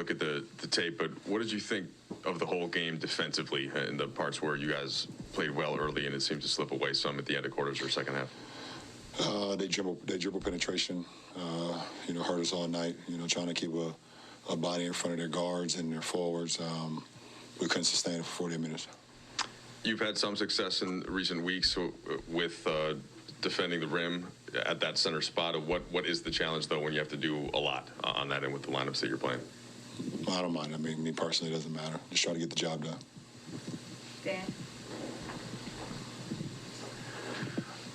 Look at the tape, but what did you think of the whole game defensively in the parts where you guys played well early and it seemed to slip away some at the end of quarters or second half? They dribble penetration, hurt us all night, trying to keep a body in front of their guards and their forwards. We couldn't sustain it for 40 minutes. You've had some success in recent weeks with defending the rim at that center spot. What is the challenge, though, when you have to do a lot on that end with the lineups that you're playing? I don't mind. I mean, me personally, it doesn't matter. Just try to get the job done. Dan?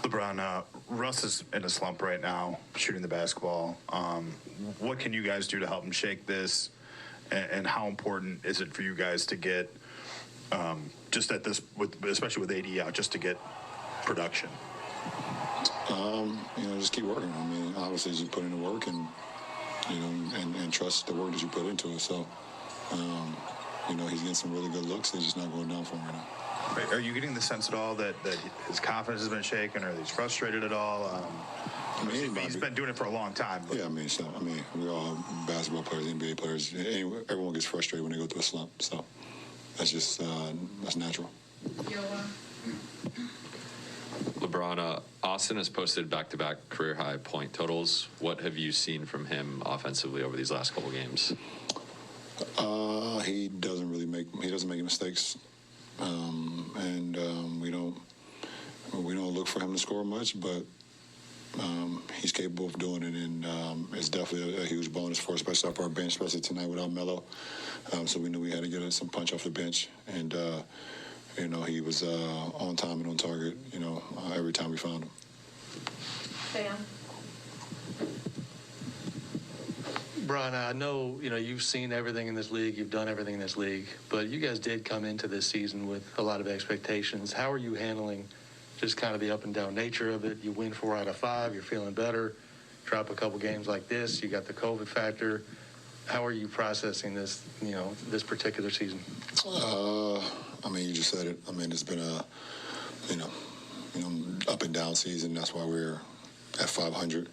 LeBron, Russ is in a slump right now, shooting the basketball. What can you guys do to help him shake this? And how important is it for you guys to get, just at this, especially with AD out, just to get production? Just keep working. I mean, obviously, you put in the work and trust the work that you put into it. So, he's getting some really good looks. They're just not going down for him right now. Are you getting the sense at all that his confidence has been shaken, or that he's frustrated at all? He's been doing it for a long time. But. Yeah, we're all basketball players, NBA players. Everyone gets frustrated when they go through a slump. So that's just that's natural. LeBron, Austin has posted back-to-back career-high point totals. What have you seen from him offensively over these last couple games? He doesn't make any mistakes, and we don't look for him to score much, but he's capable of doing it, and it's definitely a huge bonus for us, especially off our bench, especially tonight without Melo. So we knew we had to get some punch off the bench, and he was on time and on target, every time we found him. Sam? Brian, I know, you've seen everything in this league, you've done everything in this league, but you guys did come into this season with a lot of expectations. How are you handling just kind of the up and down nature of it? You win 4 out of 5, you're feeling better. Drop a couple games like this, you got the COVID factor. How are you processing this, this particular season? You just said it. It's been a, up and down season. That's why we're at 500.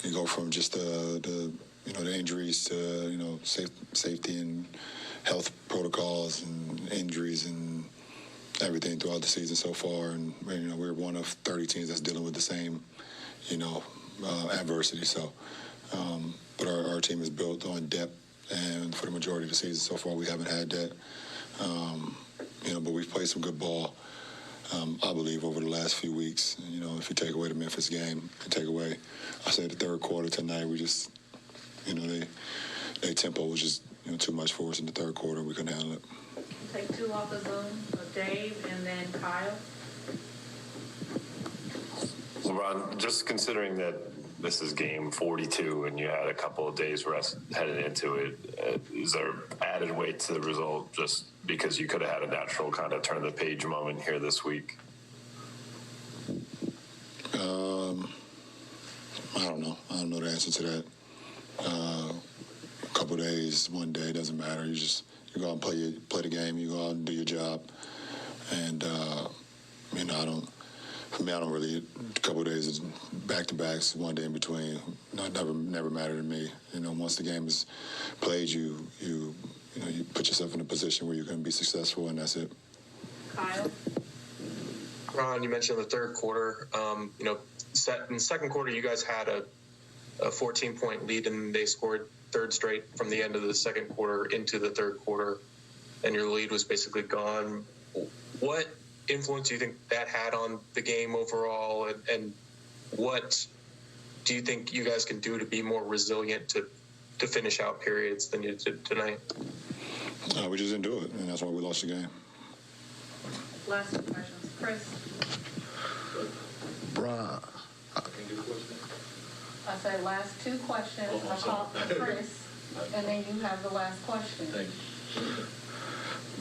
You go from just the injuries to, safety and health protocols and injuries and everything throughout the season so far. And, we're one of 30 teams that's dealing with the same, adversity. So, but our team is built on depth, and for the majority of the season so far, we haven't had that. But we've played some good ball, I believe, over the last few weeks. If you take away the Memphis game and take away, I say the third quarter tonight, we just, their tempo was just, too much for us in the third quarter. We couldn't handle it. Take 2 off the Zoom, Dave and then Kyle. LeBron, just considering that this is game 42 and you had a couple of days rest headed into it, is there added weight to the result just because you could have had a natural kind of turn of the page moment here this week? I don't know. I don't know the answer to that. A couple of days, one day, doesn't matter. You go out and play the game. You go out and do your job. And I don't really. A couple of days is back-to-backs, one day in between. Never mattered to me. Once the game is played, you put yourself in a position where you're going to be successful, and that's it. Kyle? Ron, you mentioned the third quarter. In the second quarter, you guys had a 14-point lead, and they scored third straight from the end of the second quarter into the third quarter, and your lead was basically gone. What influence do you think that had on the game overall, and what do you think you guys can do to be more resilient to finish out periods than you did tonight? We just didn't do it, and that's why we lost the game. Last 2 questions. Chris? Brian. I say last 2 questions. I call Chris, and then you have the last question. Thank you.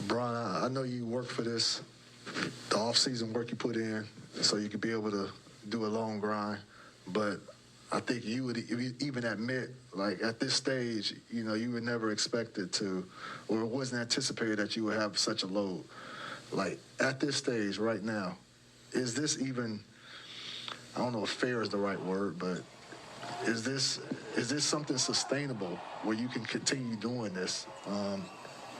Brian, I know you work for this, the off-season work you put in, so you could be able to do a long grind. But I think you would even admit, like, at this stage, you were never expected to, or it wasn't anticipated that you would have such a load. Like, at this stage right now, is this even, I don't know if fair is the right word, but is this something sustainable where you can continue doing this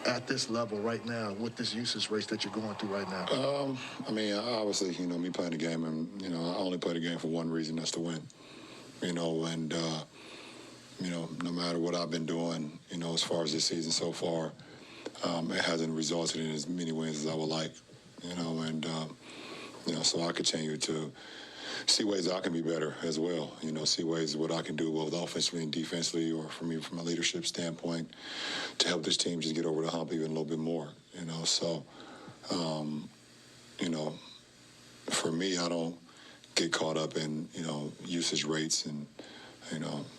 at this level right now with this usage race that you're going through right now? I mean, obviously, me playing the game, and I only play the game for one reason, that's to win. And no matter what I've been doing, as far as this season so far, it hasn't resulted in as many wins as I would like. So I continue to see ways I can be better as well. See ways what I can do both offensively and defensively, or for me from a leadership standpoint, to help this team just get over the hump even a little bit more. For me, I don't get caught up in usage rates and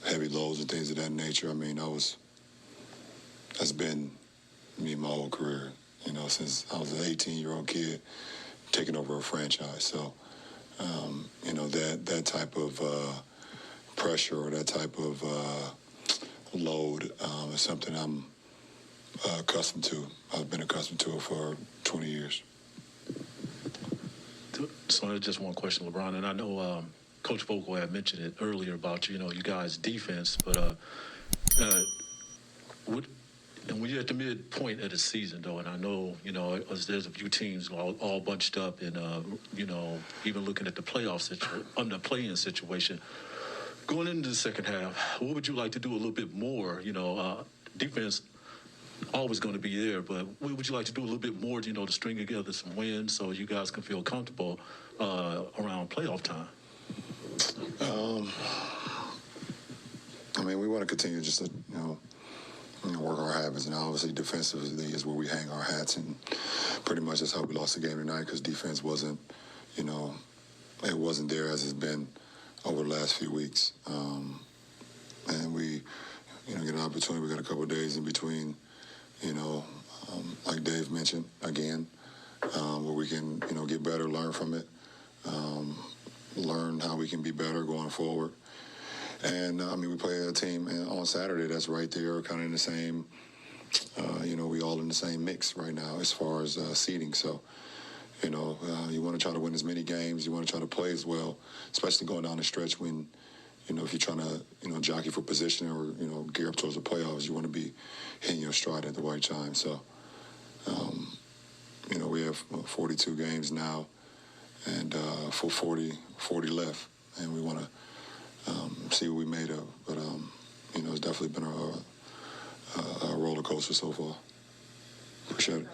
heavy loads and things of that nature. I mean, that's been me my whole career. Since I was an 18-year-old kid taking over a franchise. So. That type of pressure or that type of load is something I'm accustomed to. I've been accustomed to it for 20 years. So just one question, LeBron, and I know Coach Vogel had mentioned it earlier about you guys' defense, but and when you're at the midpoint of the season, though, and I know, there's a few teams all bunched up, and even looking at the the play-in situation, going into the second half, what would you like to do a little bit more? Defense always going to be there, but what would you like to do a little bit more, to string together some wins so you guys can feel comfortable around playoff time? I mean, we want to continue just to, work our habits, and obviously defensively is where we hang our hats, and pretty much that's how we lost the game tonight, because defense wasn't, it wasn't there as it's been over the last few weeks. And we, get an opportunity. We got a couple of days in between, like Dave mentioned again, where we can, get better, learn from it, learn how we can be better going forward. And, we play a team on Saturday that's right there, kind of in the same, we all in the same mix right now as far as seeding. So, you want to try to win as many games. You want to try to play as well, especially going down the stretch when, if you're trying to, jockey for position or, gear up towards the playoffs, you want to be hitting your stride at the right time. So, we have 42 games now and for 40 left, and we want to see what we made of. But, it's definitely been a roller coaster so far. Appreciate it.